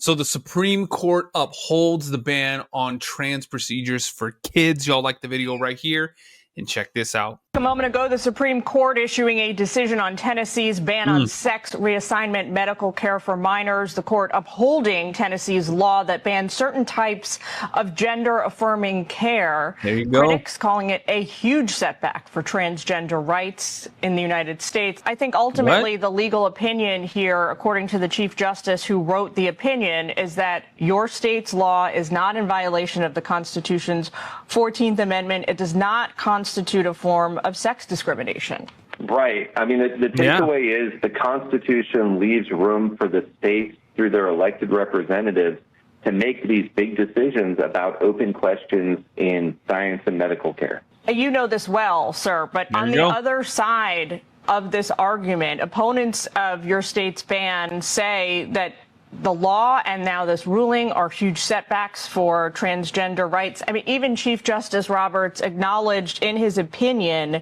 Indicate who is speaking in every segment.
Speaker 1: So the Supreme Court upholds the ban on trans procedures for kids. Y'all like the video right here? And check this out.
Speaker 2: A moment ago, the Supreme Court issuing a decision on Tennessee's ban on sex reassignment medical care for minors. The court upholding Tennessee's law that bans certain types of gender-affirming care.
Speaker 1: There you go.
Speaker 2: Critics calling it a huge setback for transgender rights in the United States. I think ultimately the legal opinion here, according to the Chief Justice who wrote the opinion, is that your state's law is not in violation of the Constitution's 14th Amendment. It does not constitute a form of sex discrimination.
Speaker 3: Right. I mean, the takeaway is the Constitution leaves room for the states through their elected representatives to make these big decisions about open questions in science and medical care.
Speaker 2: You know this well, sir, but on the other side of this argument, opponents of your state's ban say that the law and now this ruling are huge setbacks for transgender rights. I mean, even Chief Justice Roberts acknowledged in his opinion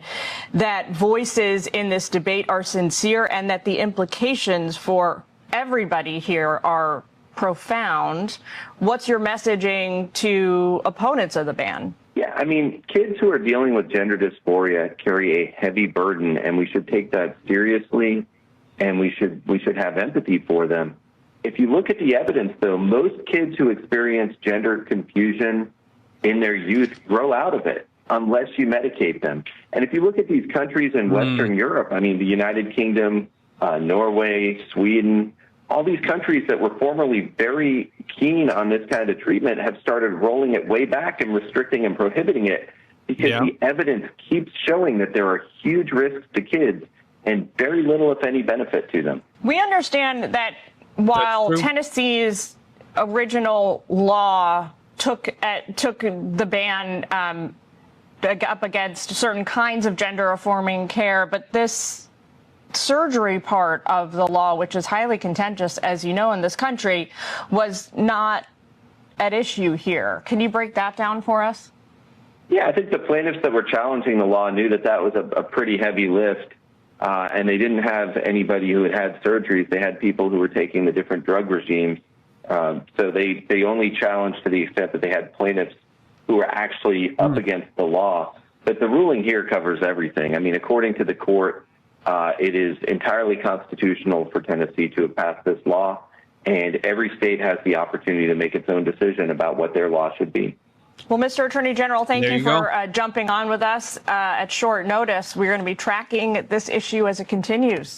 Speaker 2: that voices in this debate are sincere and that the implications for everybody here are profound. What's your messaging to opponents of the ban?
Speaker 3: Yeah, I mean, kids who are dealing with gender dysphoria carry a heavy burden, and we should take that seriously, and we should have empathy for them. If you look at the evidence, though, most kids who experience gender confusion in their youth grow out of it unless you medicate them. And if you look at these countries in Western Europe, I mean, the United Kingdom, Norway, Sweden, all these countries that were formerly very keen on this kind of treatment have started rolling it way back and restricting and prohibiting it because the evidence keeps showing that there are huge risks to kids and very little, if any, benefit to them.
Speaker 2: We understand that while Tennessee's original law took the ban up against certain kinds of gender-affirming care, but this surgery part of the law, which is highly contentious, as you know, in this country, was not at issue here. Can you break that down for us?
Speaker 3: Yeah, I think the plaintiffs that were challenging the law knew that that was a pretty heavy lift. And they didn't have anybody who had surgeries. They had people who were taking the different drug regimes. So they only challenged to the extent that they had plaintiffs who were actually up against the law. But the ruling here covers everything. I mean, according to the court, it is entirely constitutional for Tennessee to have passed this law, and every state has the opportunity to make its own decision about what their law should be.
Speaker 2: Well, Mr. Attorney General, thank you for jumping on with us at short notice. We're going to be tracking this issue as it continues.